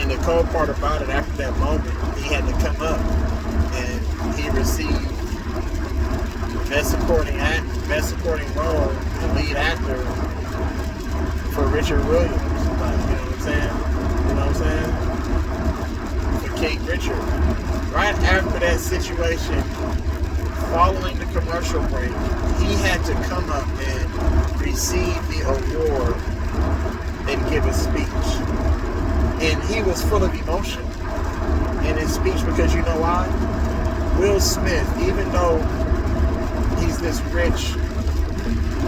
And the cold part about it, after that moment, he had to come up and he received best supporting role and lead actor for Richard Williams. Like, you know what I'm saying? You know what I'm saying? For King Richard. Right after that situation, following the commercial break, he had to come up and receive the award and give a speech. And he was full of emotion in his speech because you know why? Will Smith, even though he's this rich,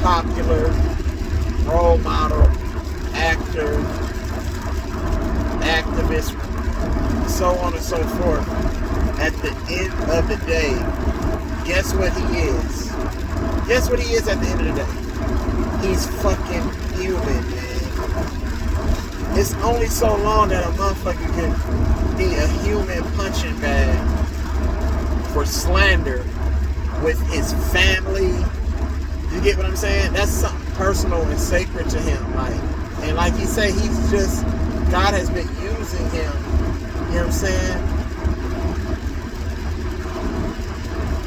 popular role model, actor, activist, so on and so forth, at the end of the day, guess what he is? Guess what he is at the end of the day? He's fucking human, man. It's only so long that a motherfucker can be a human punching bag for slander with his family. You get what I'm saying? That's something personal and sacred to him. And like he said, he's just, God has been using him, you know what I'm saying,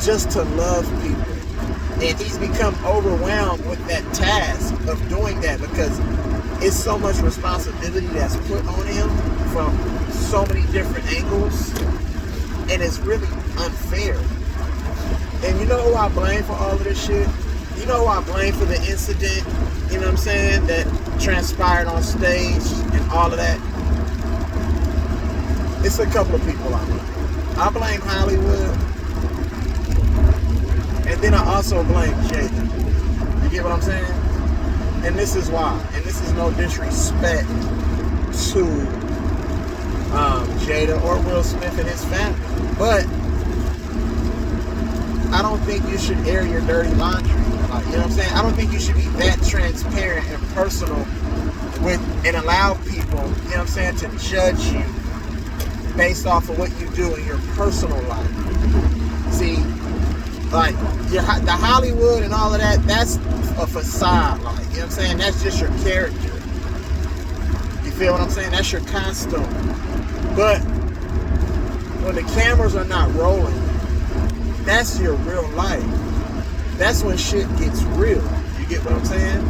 just to love people. And he's become overwhelmed with that task of doing that because it's so much responsibility that's put on him from so many different angles, and it's really unfair. And you know who I blame for all of this shit? You know who I blame for the incident, you know what I'm saying, that transpired on stage and all of that? It's a couple of people I blame. I blame Hollywood, and then I also blame Jada. You get what I'm saying? And this is why. And this is no disrespect to Jada or Will Smith and his family. But I don't think you should air your dirty laundry. Like, you know what I'm saying? I don't think you should be that transparent and personal with and allow people, you know what I'm saying, to judge you based off of what you do in your personal life. See, like the Hollywood and all of that, that's a facade. Like, you know what I'm saying? That's just your character. You feel what I'm saying? That's your costume. But when the cameras are not rolling, that's your real life. That's when shit gets real. You get what I'm saying?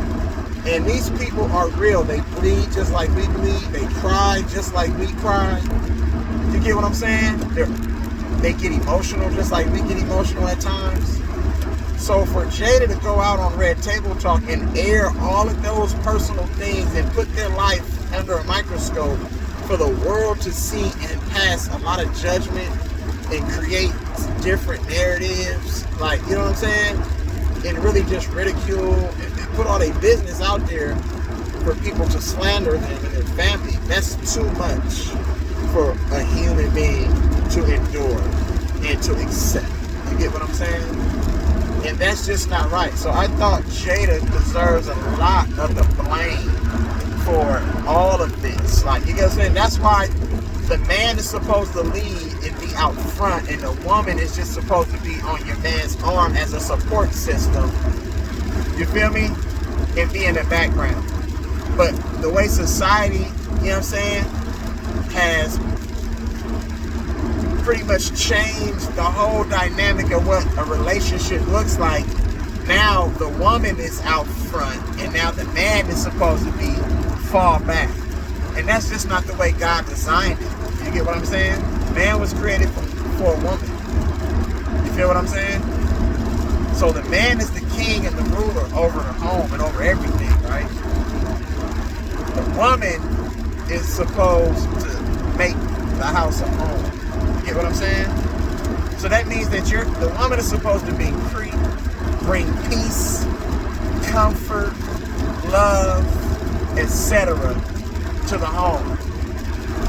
And these people are real. They bleed just like we bleed. They cry just like we cry. You get what I'm saying? They get emotional just like we get emotional at times. So for Jada to go out on Red Table Talk and air all of those personal things and put their life under a microscope for the world to see and pass a lot of judgment and create different narratives, like, you know what I'm saying? And really just ridicule and put all their business out there for people to slander them and their family. That's too much for a human being to endure and to accept. You get what I'm saying? And that's just not right. So I thought Jada deserves a lot of the blame for all of this. Like, you get what I'm saying? That's why the man is supposed to lead and be out front, and the woman is just supposed to be on your man's arm as a support system. You feel me? And be in the background. But the way society, you know what I'm saying, has pretty much changed the whole dynamic of what a relationship looks like. Now the woman is out front, and now the man is supposed to be fall back. And that's just not the way God designed it. You get what I'm saying? Man was created for a woman. You feel what I'm saying? So the man is the king and the ruler over the home and over everything, right? The woman is supposed to make the house a home. You get what I'm saying? So that means that the woman is supposed to bring peace, comfort, love, etc. to the home.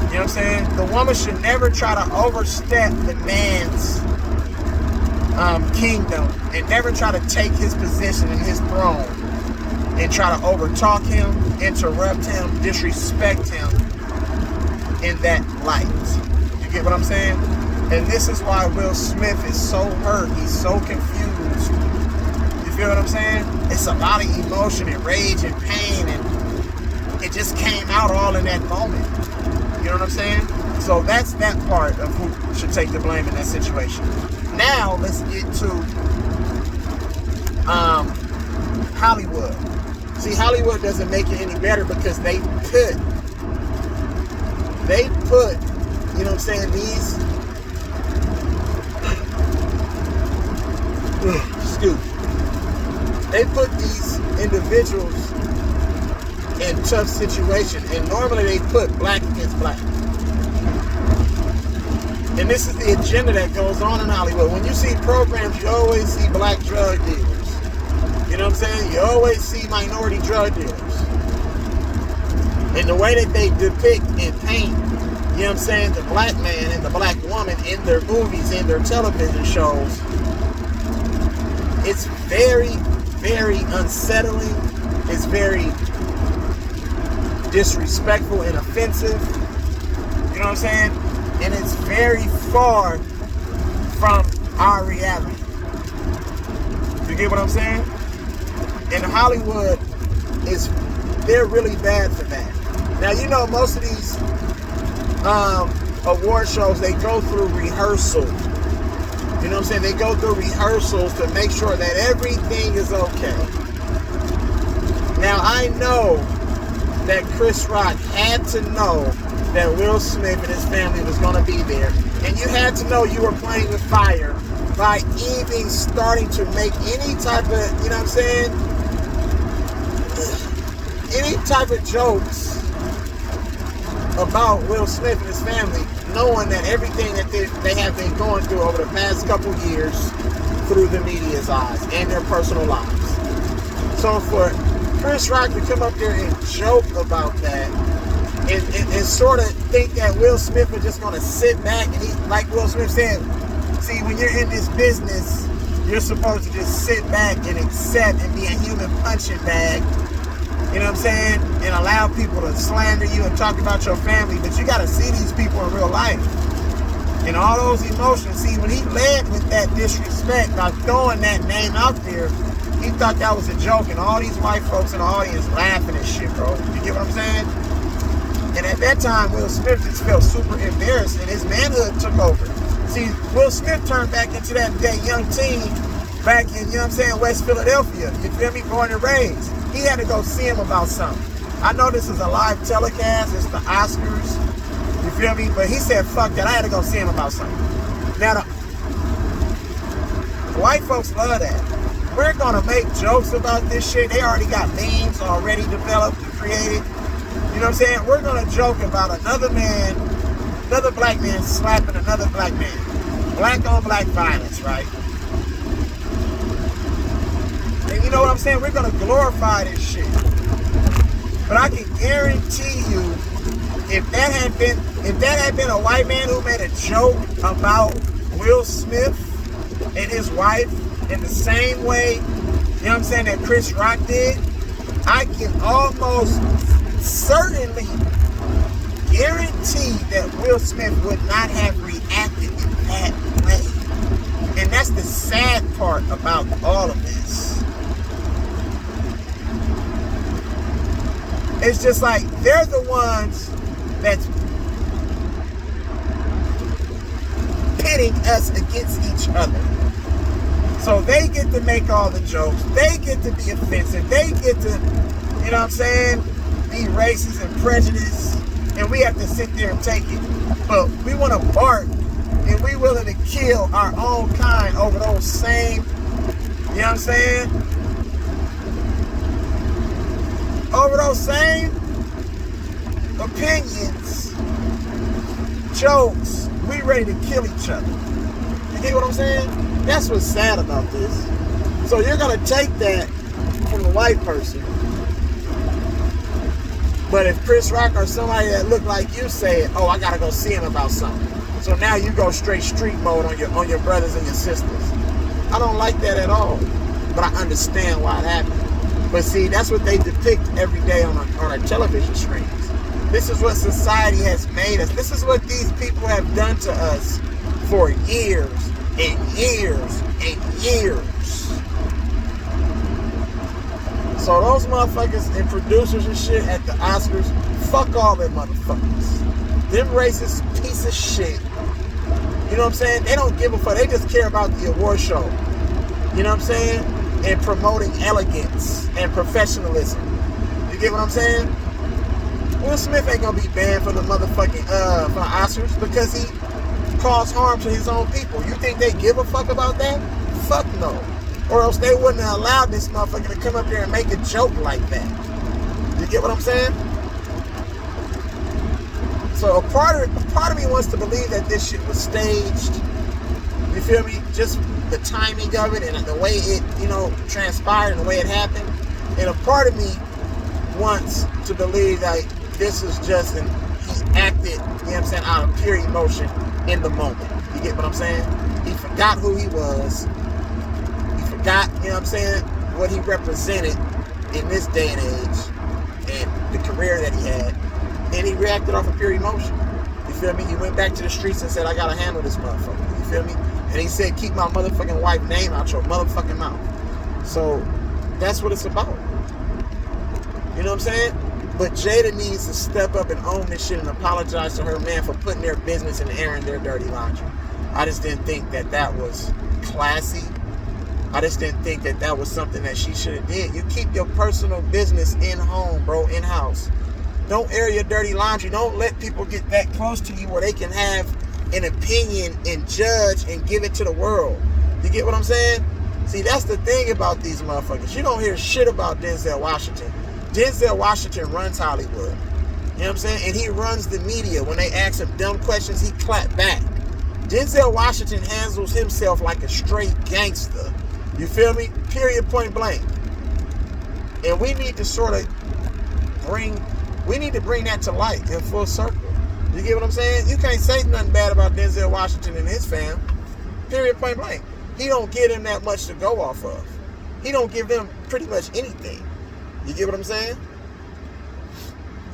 You know what I'm saying? The woman should never try to overstep the man's kingdom and never try to take his position and his throne and try to overtalk him, interrupt him, disrespect him in that light. You get what I'm saying? And this is why Will Smith is so hurt. He's so confused. You feel what I'm saying? It's a lot of emotion and rage and pain, and it just came out all in that moment. You know what know what I'm saying? So that's that part of who should take the blame in that situation. Now let's get to Hollywood. See, Hollywood doesn't make it any better because they put, you know what I'm saying, these, they put these individuals in tough situations, and normally they put black against black. And this is the agenda that goes on in Hollywood. When you see programs, you always see black drug dealers. You know what I'm saying? You always see minority drug dealers. And the way that they depict and paint, you know what I'm saying, the black man and the black woman in their movies, in their television shows, it's very, very unsettling. It's very disrespectful and offensive. You know what I'm saying? And it's very far from our reality. You get what I'm saying? And Hollywood they're really bad for that. Now, you know, most of these award shows, they go through rehearsal. You know what I'm saying? They go through rehearsals to make sure that everything is okay. Now, I know that Chris Rock had to know that Will Smith and his family was going to be there. And you had to know you were playing with fire by even starting to make any type of, you know what I'm saying, any type of jokes about Will Smith and his family, knowing that everything that they have been going through over the past couple years through the media's eyes and their personal lives. So for Chris Rock to come up there and joke about that and sort of think that Will Smith was just going to sit back and he, like Will Smith said, see, when you're in this business, you're supposed to just sit back and accept and be a human punching bag, you know what I'm saying, and allow people to slander you and talk about your family, but you got to see these people in real life. And all those emotions, see, when he led with that disrespect by throwing that name out there, he thought that was a joke, and all these white folks in the audience laughing and shit, bro. You get what I'm saying? And at that time, Will Smith just felt super embarrassed, and his manhood took over. See, Will Smith turned back into that young teen back in, you know what I'm saying, West Philadelphia. You feel me? Born and raised. He had to go see him about something. I know this is a live telecast. It's the Oscars. You feel me? But he said, fuck that. I had to go see him about something. Now, the white folks love that. We're going to make jokes about this shit. They already got memes already developed and created. You know what I'm saying? We're going to joke about another man, another black man slapping another black man. Black on black violence, right? And you know what I'm saying? We're going to glorify this shit. But I can guarantee you, if that had been a white man who made a joke about Will Smith and his wife in the same way, you know what I'm saying, that Chris Rock did, I can almost certainly guarantee that Will Smith would not have reacted in that way. And that's the sad part about all of this. It's just like they're the ones that's pitting us against each other. So they get to make all the jokes. They get to be offensive. They get to, you know what I'm saying, be racist and prejudiced. And we have to sit there and take it. But we want to bark and we willing to kill our own kind over those same, you know what I'm saying? Over those same opinions, jokes, we ready to kill each other. You get what I'm saying? That's what's sad about this. So you're going to take that from the white person. But if Chris Rock or somebody that look like you say, oh, I got to go see him about something. So now you go straight street mode on your brothers and your sisters. I don't like that at all. But I understand why it happened. But see, that's what they depict every day on our television screens. This is what society has made us. This is what these people have done to us for years and years and years. So those motherfuckers and producers and shit at the Oscars, fuck all them motherfuckers. Them racist piece of shit. You know what I'm saying? They don't give a fuck. They just care about the award show. You know what I'm saying? And promoting elegance and professionalism. You get what I'm saying? Will Smith ain't gonna be banned for the motherfucking for the Oscars because he caused harm to his own people. You think they give a fuck about that? Fuck no. Or else they wouldn't have allowed this motherfucker to come up there and make a joke like that. You get what I'm saying? So a part of me wants to believe that this shit was staged. You feel me? Just the timing of it and the way it, transpired and the way it happened. And a part of me wants to believe that this is just he acted, you know what I'm saying, out of pure emotion in the moment. You get what I'm saying? He forgot who he was. He forgot, you know what I'm saying, what he represented in this day and age and the career that he had. And he reacted off of pure emotion. You feel me? He went back to the streets and said, I gotta handle this motherfucker. You feel me? And he said, keep my motherfucking wife's name out your motherfucking mouth. So that's what it's about. You know what I'm saying? But Jada needs to step up and own this shit and apologize to her man for putting their business and airing their dirty laundry. I just didn't think that was classy. I just didn't think that was something that she should have did. You keep your personal business in home, bro, in house. Don't air your dirty laundry. Don't let people get that close to you where they can have an opinion and judge and give it to the world. You get what I'm saying? See, that's the thing about these motherfuckers. You don't hear shit about Denzel Washington. Denzel Washington runs Hollywood. You know what I'm saying? And he runs the media. When they ask him dumb questions, he clap back. Denzel Washington handles himself like a straight gangster. You feel me? Period, point blank. And we need to sort of bring that to light in full circle. You get what I'm saying? You can't say nothing bad about Denzel Washington and his fam. Period, point blank. He don't give them that much to go off of. He don't give them pretty much anything. You get what I'm saying?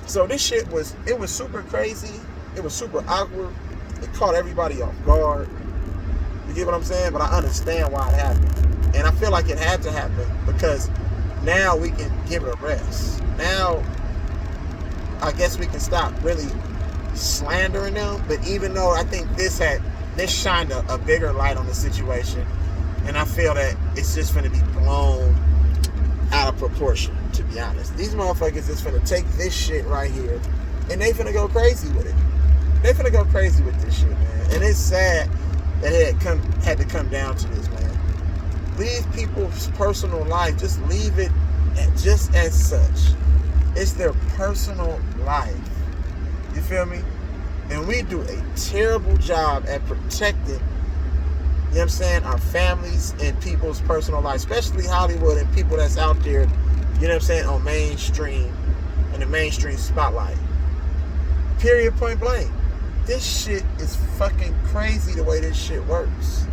So this shit was super crazy. It was super awkward. It caught everybody off guard. You get what I'm saying? But I understand why it happened. And I feel like it had to happen because now we can give it a rest. Now, I guess we can stop really slandering them. But even though I think this shined a bigger light on the situation, and I feel that it's just going to be blown out of proportion, to be honest. These motherfuckers is finna take this shit right here and they finna go crazy with it. They finna go crazy with this shit, man. And it's sad that it had to come down to this, man. Leave people's personal life, just leave it just as such. It's their personal life. You feel me? And we do a terrible job at protecting, you know what I'm saying, our families and people's personal life, especially Hollywood and people that's out there, you know what I'm saying, on mainstream, in the mainstream spotlight. Period, point blank. This shit is fucking crazy the way this shit works.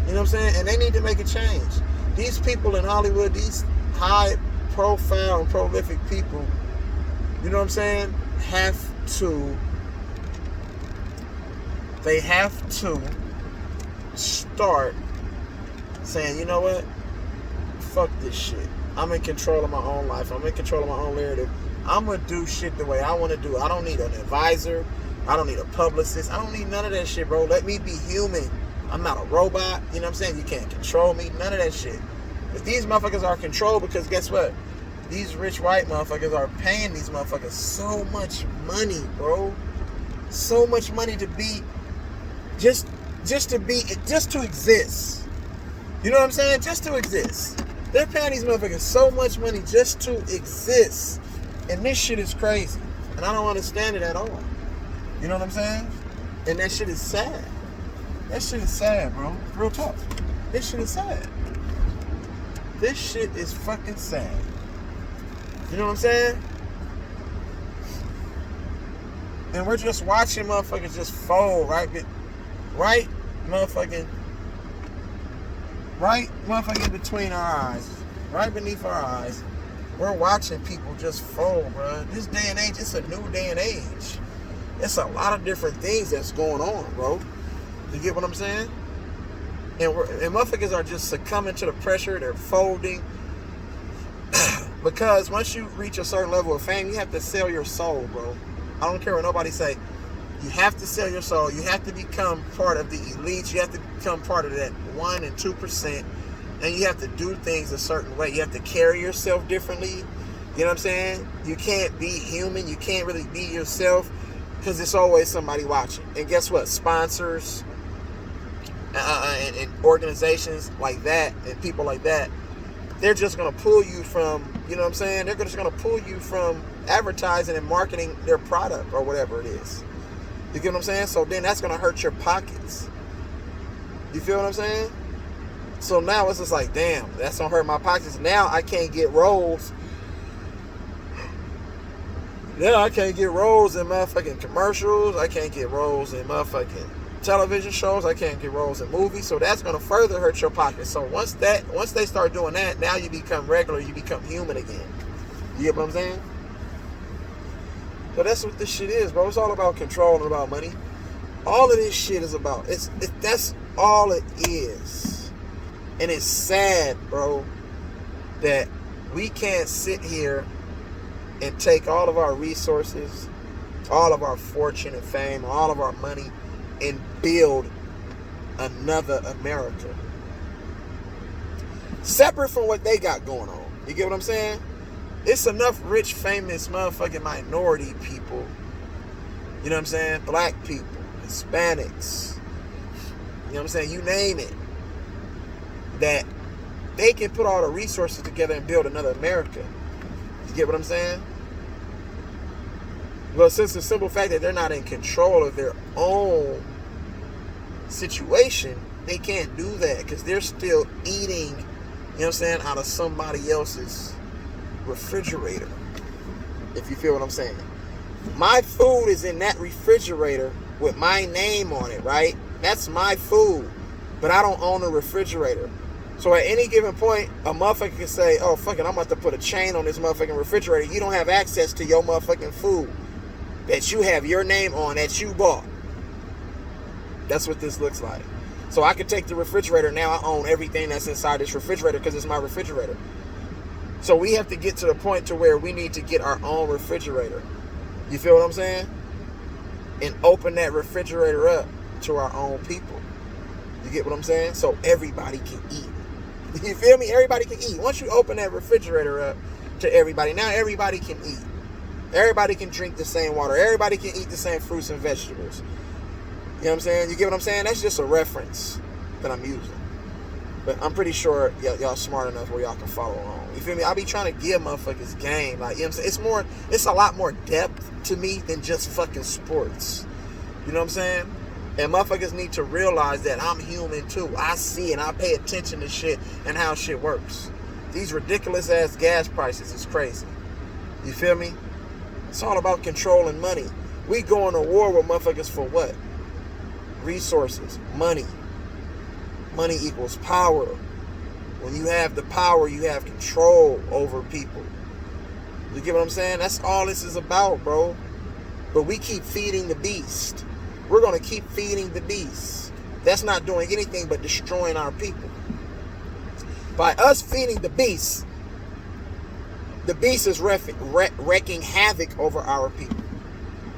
You know what I'm saying? And they need to make a change. These people in Hollywood, these high profile and prolific people, you know what I'm saying, they have to start saying, you know what, fuck this shit. I'm in control of my own life. I'm in control of my own narrative. I'm gonna do shit the way I want to do it. I don't need an advisor. I don't need a publicist. I don't need none of that shit, bro. Let me be human. I'm not a robot. You know what I'm saying? You can't control me. None of that shit. But these motherfuckers are controlled because guess what? These rich white motherfuckers are paying these motherfuckers so much money, bro. So much money to be just to exist. You know what I'm saying? Just to exist. They're paying these motherfuckers so much money just to exist. And this shit is crazy. And I don't understand it at all. You know what I'm saying? And that shit is sad. That shit is sad, bro. Real talk. This shit is sad. This shit is fucking sad. You know what I'm saying? And we're just watching motherfuckers just fold right motherfucking between our eyes, right beneath our eyes. We're watching people just fold, bro. This day and age, it's a new day and age. It's a lot of different things that's going on, bro. You get what I'm saying? And motherfuckers are just succumbing to the pressure. They're folding. Because once you reach a certain level of fame, you have to sell your soul, bro. I don't care what nobody say. You have to sell your soul. You have to become part of the elites. You have to become part of that 1 and 2%. And you have to do things a certain way. You have to carry yourself differently. You know what I'm saying? You can't be human. You can't really be yourself because there's always somebody watching. And guess what? Sponsors and organizations like that and people like that, they're just going to pull you from, you know what I'm saying? They're just going to pull you from advertising and marketing their product or whatever it is. You get what I'm saying? So then that's going to hurt your pockets. You feel what I'm saying? So now it's just like, damn, that's going to hurt my pockets. Now I can't get roles. Now I can't get roles in motherfucking commercials. I can't get roles in motherfucking television shows. I can't get roles in movies. So that's going to further hurt your pockets. So once they start doing that, now you become regular. You become human again. You get what I'm saying? So that's what this shit is, bro. It's all about control and about money. All of this shit is about, that's all it is. And it's sad, bro, that we can't sit here and take all of our resources, all of our fortune and fame, all of our money, and build another America. Separate from what they got going on. You get what I'm saying? It's enough rich, famous, motherfucking minority people. You know what I'm saying? Black people, Hispanics. You know what I'm saying? You name it. That they can put all the resources together and build another America. You get what I'm saying? Well, since the simple fact that they're not in control of their own situation, they can't do that because they're still eating, you know what I'm saying, out of somebody else's refrigerator. If you feel what I'm saying. My food is in that refrigerator with my name on it, right? That's my food. But I don't own the refrigerator. So at any given point, a motherfucker can say, oh, fuck it, I'm about to put a chain on this motherfucking refrigerator. You don't have access to your motherfucking food that you have your name on that you bought. That's what this looks like. So I could take the refrigerator. Now I own everything that's inside this refrigerator because it's my refrigerator. So we have to get to the point to where we need to get our own refrigerator. You feel what I'm saying? And open that refrigerator up to our own people. You get what I'm saying? So everybody can eat. You feel me? Everybody can eat. Once you open that refrigerator up to everybody, now everybody can eat. Everybody can drink the same water. Everybody can eat the same fruits and vegetables. You know what I'm saying? You get what I'm saying? That's just a reference that I'm using. But I'm pretty sure y'all smart enough where y'all can follow along. You feel me? I be trying to give motherfuckers game. Like, you know what I'm saying? It's a lot more depth to me than just fucking sports. You know what I'm saying? And motherfuckers need to realize that I'm human too. I see and I pay attention to shit and how shit works. These ridiculous ass gas prices is crazy. You feel me? It's all about controlling money. We going to war with motherfuckers for what? Resources, money. Money equals power. When you have the power, you have control over people. You get what I'm saying? That's all this is about, bro. But we keep feeding the beast. We're going to keep feeding the beast. That's not doing anything but destroying our people. By us feeding the beast is wreaking havoc over our people.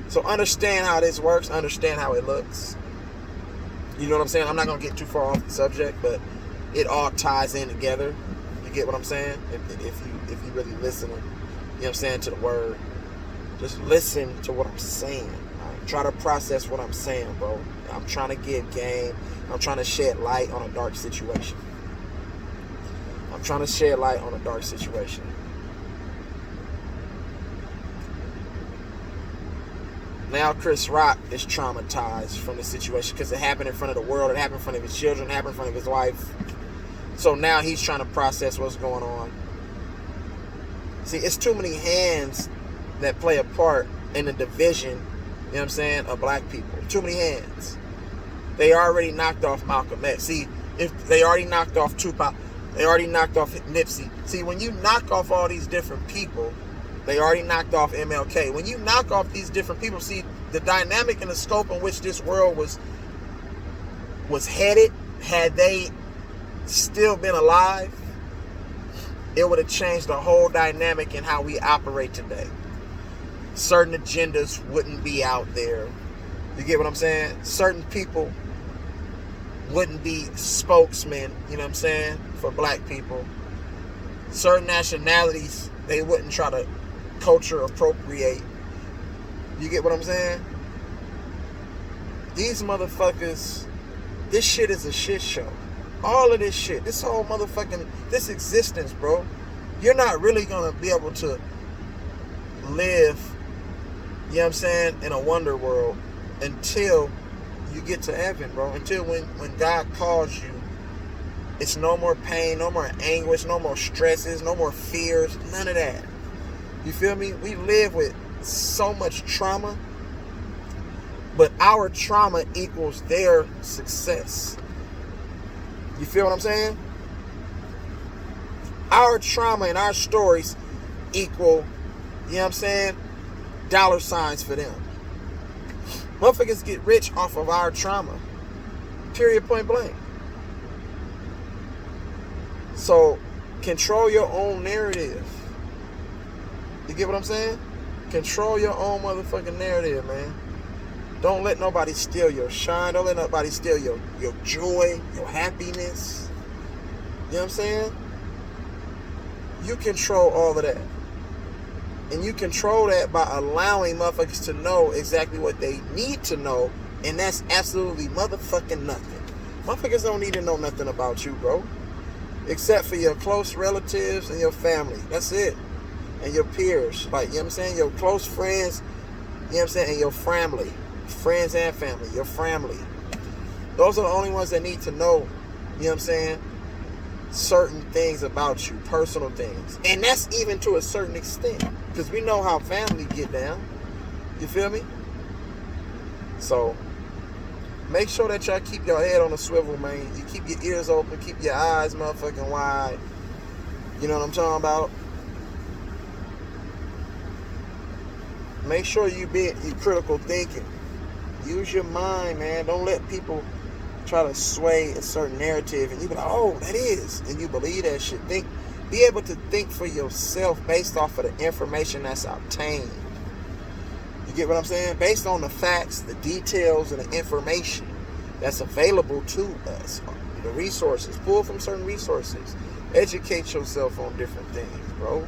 So understand how this works. Understand how it looks. You know what I'm saying? I'm not going to get too far off the subject, but it all ties in together. You get what I'm saying? If you really listen, you know what I'm saying, to the word. Just listen to what I'm saying. Right? Try to process what I'm saying, bro. I'm trying to give game. I'm trying to shed light on a dark situation. I'm trying to shed light on a dark situation. Now Chris Rock is traumatized from the situation because it happened in front of the world. It happened in front of his children. It happened in front of his wife. So now he's trying to process what's going on. See, it's too many hands that play a part in the division, you know what I'm saying, of black people. Too many hands. They already knocked off Malcolm X. See, if they already knocked off Tupac, they already knocked off Nipsey. See, when you knock off all these different people, they already knocked off MLK. When you knock off these different people, see, the dynamic and the scope in which this world was headed, had they still been alive, it would have changed the whole dynamic in how we operate today. certain agendas wouldn't be out there. You get what I'm saying? Certain people wouldn't be spokesmen, you know what I'm saying, for black people. Certain nationalities, they wouldn't try to culture appropriate. You get what I'm saying? These motherfuckers, this shit is a shit show. All of this shit, this whole motherfucking, this existence, bro. You're not really gonna be able to live, you know what I'm saying, in a wonder world until you get to heaven, bro. Until when God calls you, it's no more pain, no more anguish, no more stresses, no more fears, none of that. You feel me? We live with so much trauma, but our trauma equals their success. You feel what I'm saying? Our trauma and our stories equal, you know what I'm saying, dollar signs for them. Motherfuckers get rich off of our trauma. Period, point blank. So, control your own narrative. You get what I'm saying? Control your own motherfucking narrative, man. Don't let nobody steal your shine. Don't let nobody steal your joy, your happiness. You know what I'm saying? You control all of that. And you control that by allowing motherfuckers to know exactly what they need to know. And that's absolutely motherfucking nothing. Motherfuckers don't need to know nothing about you, bro. Except for your close relatives and your family. That's it. And your peers. Like, you know what I'm saying? Your close friends, you know what I'm saying? And your family. Friends and family. Your family. Those are the only ones that need to know, you know what I'm saying, certain things about you. Personal things. And that's even to a certain extent. Because we know how family get down. You feel me? So, make sure that y'all keep your head on a swivel, man. You keep your ears open. Keep your eyes motherfucking wide. You know what I'm talking about? Make sure you critical thinking. Use your mind, man. Don't let people try to sway a certain narrative and you be like, oh, that is. And you believe that shit. Be able to think for yourself based off of the information that's obtained. You get what I'm saying? Based on the facts, the details, and the information that's available to us. The resources. Pull from certain resources. Educate yourself on different things, bro.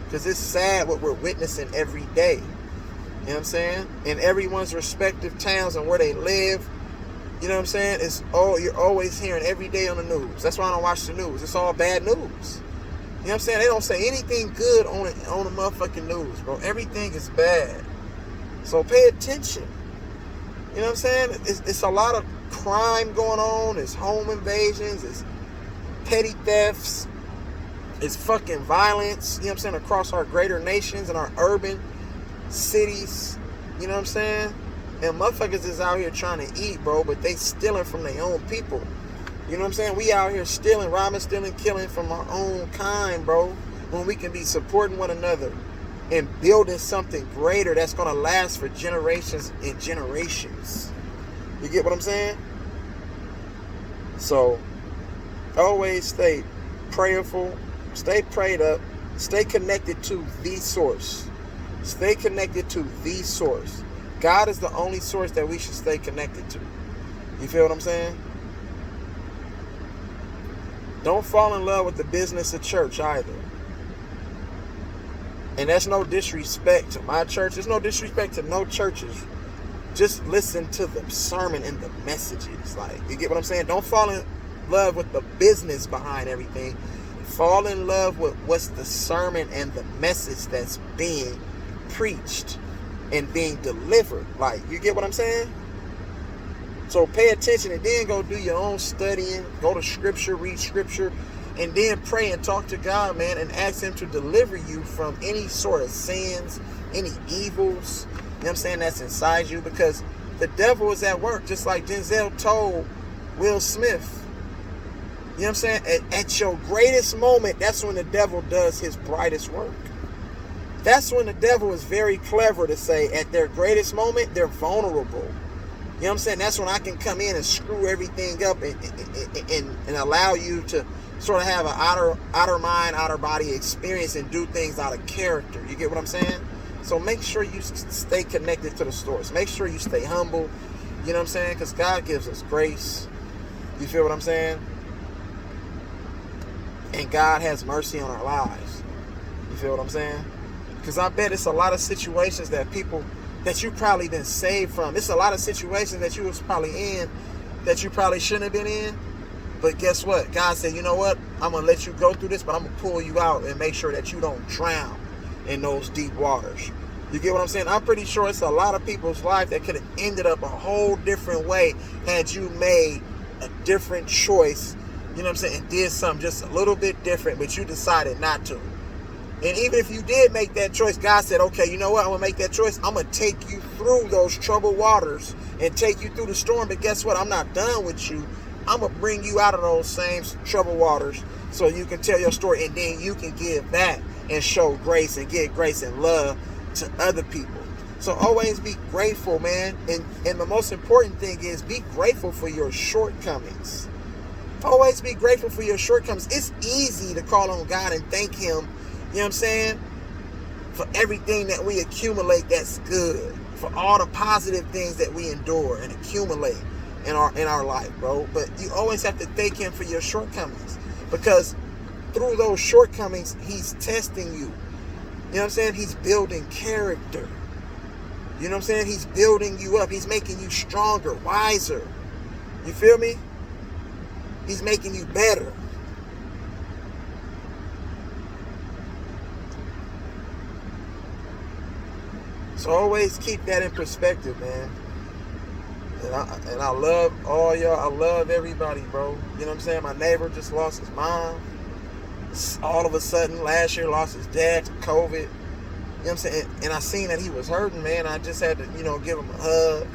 Because it's sad what we're witnessing every day. You know what I'm saying? In everyone's respective towns and where they live. You know what I'm saying? You're always hearing every day on the news. That's why I don't watch the news. It's all bad news. You know what I'm saying? They don't say anything good on the motherfucking news, bro. Everything is bad. So pay attention. You know what I'm saying? It's a lot of crime going on. It's home invasions. It's petty thefts. It's fucking violence. You know what I'm saying? Across our greater nations and our urban cities. You know what I'm saying? And motherfuckers is out here trying to eat, bro, but they stealing from their own people. You know what I'm saying? We out here stealing, robbing, stealing, killing from our own kind, bro. When we can be supporting one another and building something greater that's going to last for generations and generations. You get what I'm saying? So, always stay prayerful, stay prayed up, stay connected to the source. Stay connected to the source. God is the only source that we should stay connected to. You feel what I'm saying? Don't fall in love with the business of church either. And that's no disrespect to my church. There's no disrespect to no churches. Just listen to the sermon and the messages. Like, you get what I'm saying? Don't fall in love with the business behind everything. Fall in love with what's the sermon and the message that's being preached and being delivered. Like, you get what I'm saying? So pay attention and then go do your own studying. Go to scripture, read scripture, and then pray and talk to God, man, and ask him to deliver you from any sort of sins, any evils, you know what I'm saying, that's inside you, because the devil is at work, just like Denzel told Will Smith. You know what I'm saying? At your greatest moment, that's when the devil does his brightest work. That's when the devil is very clever to say, at their greatest moment, they're vulnerable. You know what I'm saying? That's when I can come in and screw everything up and allow you to sort of have an outer mind, outer body experience and do things out of character. You get what I'm saying? So make sure you stay connected to the source. Make sure you stay humble. You know what I'm saying? Because God gives us grace. You feel what I'm saying? And God has mercy on our lives. You feel what I'm saying? Because I bet it's a lot of situations that you probably been saved from. It's a lot of situations that you was probably in that you probably shouldn't have been in. But guess what? God said, you know what? I'm going to let you go through this, but I'm going to pull you out and make sure that you don't drown in those deep waters. You get what I'm saying? I'm pretty sure it's a lot of people's life that could have ended up a whole different way had you made a different choice, you know what I'm saying, and did something just a little bit different, but you decided not to. And even if you did make that choice, God said, okay, you know what? I'm going to make that choice. I'm going to take you through those troubled waters and take you through the storm. But guess what? I'm not done with you. I'm going to bring you out of those same troubled waters so you can tell your story, and then you can give back and show grace and give grace and love to other people. So always be grateful, man. And the most important thing is be grateful for your shortcomings. Always be grateful for your shortcomings. It's easy to call on God and thank Him, you know what I'm saying, for everything that we accumulate that's good, for all the positive things that we endure and accumulate in our life, bro. But you always have to thank Him for your shortcomings, because through those shortcomings, He's testing you. You know what I'm saying? He's building character. You know what I'm saying? He's building you up. He's making you stronger, wiser. You feel me? He's making you better. So always keep that in perspective, man. And I love all y'all. I love everybody, bro. You know what I'm saying? My neighbor just lost his mom. All of a sudden, last year, lost his dad to COVID. You know what I'm saying? And I seen that he was hurting, man. I just had to, give him a hug.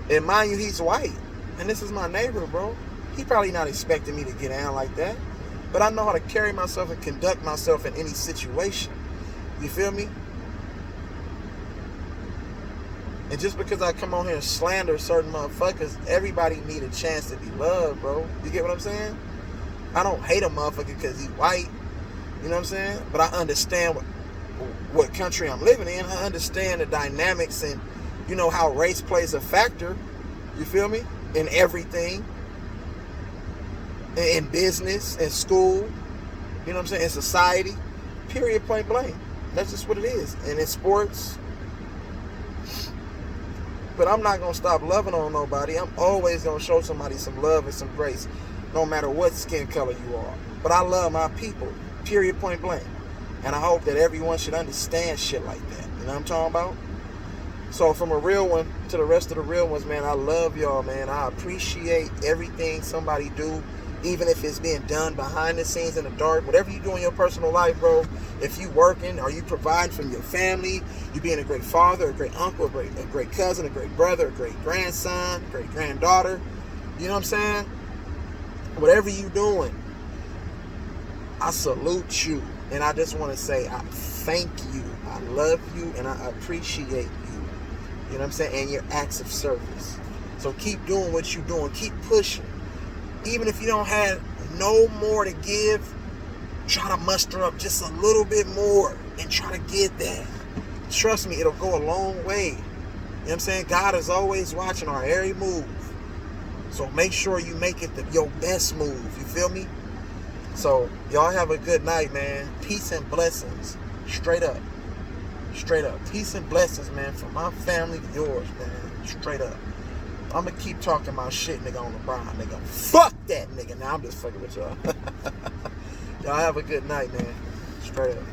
And mind you, he's white. And this is my neighbor, bro. He probably not expecting me to get down like that. But I know how to carry myself and conduct myself in any situation. You feel me? And just because I come on here and slander certain motherfuckers, everybody need a chance to be loved, bro. You get what I'm saying? I don't hate a motherfucker because he's white. You know what I'm saying? But I understand what country I'm living in. I understand the dynamics and, how race plays a factor. You feel me? In everything. In business, in school. You know what I'm saying? In society. Period, point blank. That's just what it is. And in sports. But I'm not going to stop loving on nobody. I'm always going to show somebody some love and some grace, no matter what skin color you are. But I love my people, period, point blank. And I hope that everyone should understand shit like that. You know what I'm talking about? So from a real one to the rest of the real ones, man, I love y'all, man. I appreciate everything somebody do, even if it's being done behind the scenes in the dark. Whatever you do in your personal life, bro, if you working or you providing from your family, you being a great father, a great uncle, a great cousin, a great brother, a great grandson, a great granddaughter, you know what I'm saying? Whatever you doing, I salute you. And I just want to say I thank you. I love you and I appreciate you. You know what I'm saying? And your acts of service. So keep doing what you're doing. Keep pushing. Even if you don't have no more to give, try to muster up just a little bit more and try to get that. Trust me, it'll go a long way. You know what I'm saying? God is always watching our every move. So make sure you make it your best move. You feel me? So y'all have a good night, man. Peace and blessings. Straight up. Straight up. Peace and blessings, man, from my family to yours, man. Straight up. I'm going to keep talking my shit, nigga, on LeBron, nigga. Fuck that, nigga. Now I'm just fucking with y'all. Y'all have a good night, man. Straight up.